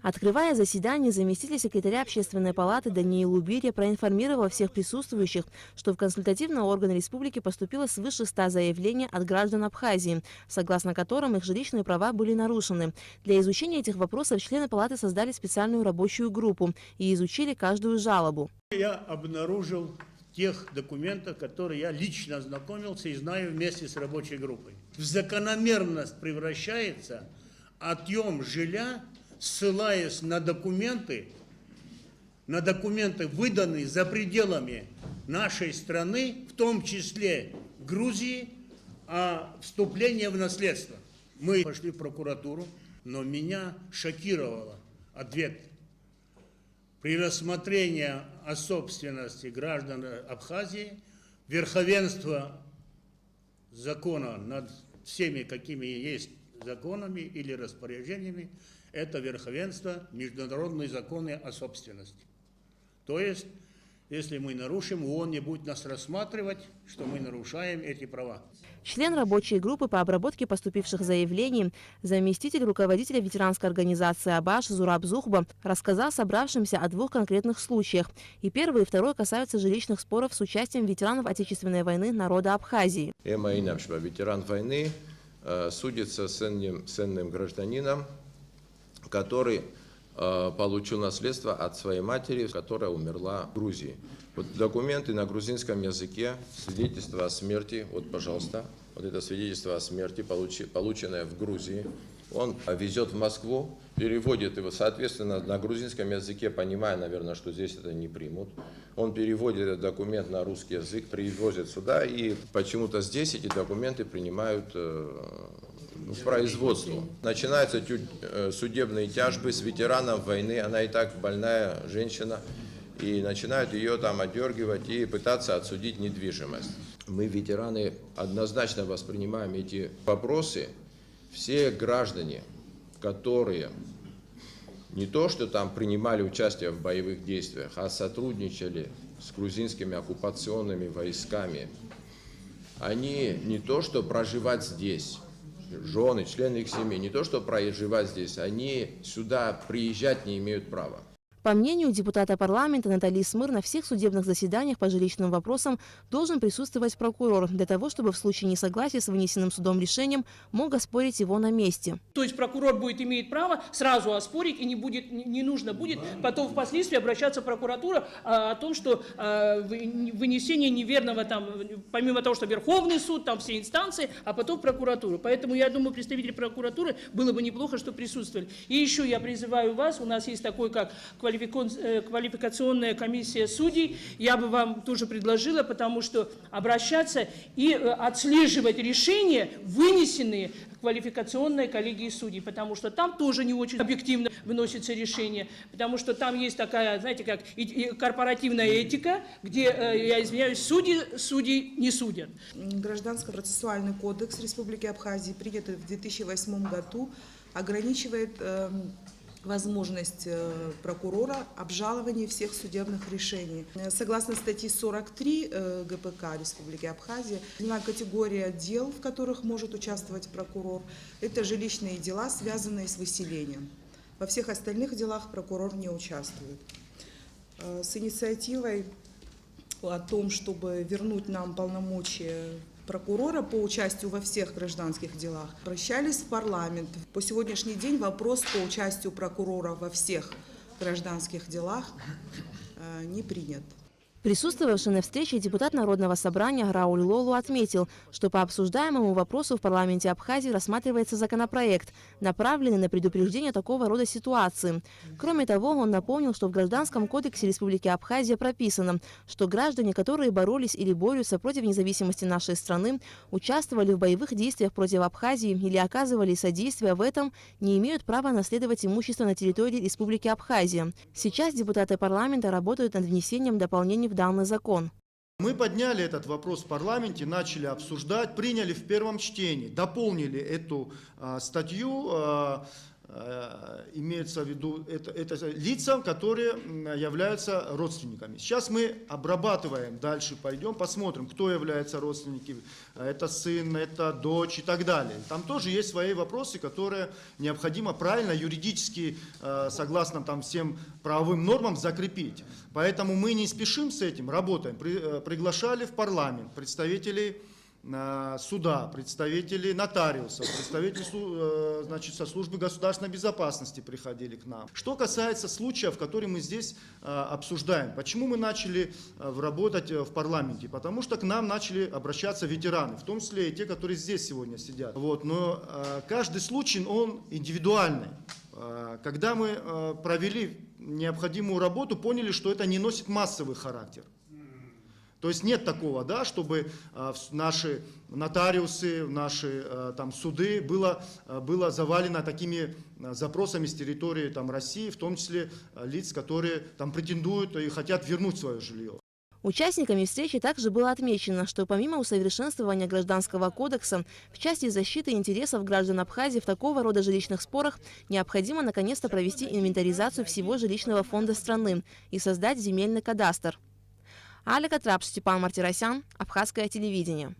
Открывая заседание, заместитель секретаря Общественной палаты Даниил Лубирия проинформировал всех присутствующих, что в консультативный орган республики поступило свыше 100 заявлений от граждан Абхазии, согласно которым их жилищные права были нарушены. Для изучения этих вопросов члены палаты создали специальную рабочую группу и изучили каждую жалобу. Я обнаружил тех документов, которые я лично ознакомился и знаю вместе с рабочей группой. В закономерность превращается отъем жилья, ссылаясь на документы, выданные за пределами нашей страны, в том числе Грузии, о вступлении в наследство. Мы пошли в прокуратуру, но меня шокировал ответ. При рассмотрении о собственности граждан Абхазии верховенство закона над всеми, какими есть законами или распоряжениями, это верховенство международные законы о собственности. То есть, если мы нарушим, ООН не будет нас рассматривать, что мы нарушаем эти права. Член рабочей группы по обработке поступивших заявлений, заместитель руководителя ветеранской организации «Абаш» Зураб Зухба рассказал собравшимся о двух конкретных случаях. И первый, и второй касаются жилищных споров с участием ветеранов Отечественной войны народа Абхазии. Ветеран войны судится с ценным гражданином, который получил наследство от своей матери, которая умерла в Грузии. Вот документы на грузинском языке, свидетельство о смерти, вот, пожалуйста, вот это свидетельство о смерти, полученное в Грузии. Он везет в Москву, переводит его, соответственно, на грузинском языке, понимая, наверное, что здесь это не примут. Он переводит этот документ на русский язык, привозит сюда, и почему-то здесь эти документы принимают в производство. Начинаются судебные тяжбы с ветераном войны, она и так больная женщина, и начинают ее там отдергивать и пытаться отсудить недвижимость. Мы, ветераны, однозначно воспринимаем эти вопросы. Все граждане, которые не то что там принимали участие в боевых действиях, а сотрудничали с грузинскими оккупационными войсками, они не то что проживать здесь, жены, члены их семьи, не то что проживать здесь, они сюда приезжать не имеют права. По мнению депутата парламента Натальи Смыр, на всех судебных заседаниях по жилищным вопросам должен присутствовать прокурор, для того, чтобы в случае несогласия с вынесенным судом решением мог оспорить его на месте. То есть прокурор иметь право сразу оспорить, и не нужно будет потом впоследствии обращаться в прокуратуру о том, что вынесение неверного, помимо того, что Верховный суд, там все инстанции, а потом в прокуратуру. Поэтому я думаю, представители прокуратуры было бы неплохо, что присутствовали. И еще я призываю вас, у нас есть такой, как квалификационная комиссия судей, я бы вам тоже предложила, потому что обращаться и отслеживать решения, вынесенные квалификационной коллегией судей, потому что там тоже не очень объективно выносится решение, потому что там есть такая, знаете, как корпоративная этика, где, я извиняюсь, судьи не судят. Гражданско-процессуальный кодекс Республики Абхазия, принятый в 2008 году, ограничивает возможность прокурора обжалования всех судебных решений. Согласно статье 43 ГПК Республики Абхазия, категория дел, в которых может участвовать прокурор, это жилищные дела, связанные с выселением. Во всех остальных делах прокурор не участвует. С инициативой о том, чтобы вернуть нам полномочия прокурора по участию во всех гражданских делах, обращались в парламент. По сегодняшний день вопрос по участию прокурора во всех гражданских делах не принят. Присутствовавший на встрече депутат Народного собрания Рауль Лолу отметил, что по обсуждаемому вопросу в парламенте Абхазии рассматривается законопроект, направленный на предупреждение такого рода ситуации. Кроме того, он напомнил, что в Гражданском кодексе Республики Абхазия прописано, что граждане, которые боролись или борются против независимости нашей страны, участвовали в боевых действиях против Абхазии или оказывали содействие в этом, не имеют права наследовать имущество на территории Республики Абхазия. Сейчас депутаты парламента работают над внесением дополнений в данный закон. Мы подняли этот вопрос в парламенте, начали обсуждать, приняли в первом чтении, дополнили эту статью имеется в виду это лица, которые являются родственниками. Сейчас мы обрабатываем, дальше пойдем, посмотрим, кто является родственниками. Это сын, это дочь и так далее. Там тоже есть свои вопросы, которые необходимо правильно юридически, согласно там всем правовым нормам, закрепить. Поэтому мы не спешим с этим, работаем. Приглашали в парламент представителей суда, представители нотариусов, представители, значит, со службы государственной безопасности приходили к нам. Что касается случаев, которые мы здесь обсуждаем, почему мы начали работать в парламенте? Потому что к нам начали обращаться ветераны, в том числе и те, которые здесь сегодня сидят. Вот, но каждый случай, он индивидуальный. Когда мы провели необходимую работу, поняли, что это не носит массовый характер. То есть нет такого, да, чтобы наши нотариусы, наши там, суды было завалено такими запросами с территории там, России, в том числе лиц, которые там, претендуют и хотят вернуть свое жилье. Участниками встречи также было отмечено, что помимо усовершенствования Гражданского кодекса, в части защиты интересов граждан Абхазии в такого рода жилищных спорах необходимо наконец-то провести инвентаризацию всего жилищного фонда страны и создать земельный кадастр. Аля Катрапш, Степан Мартиросян, Абхазское телевидение.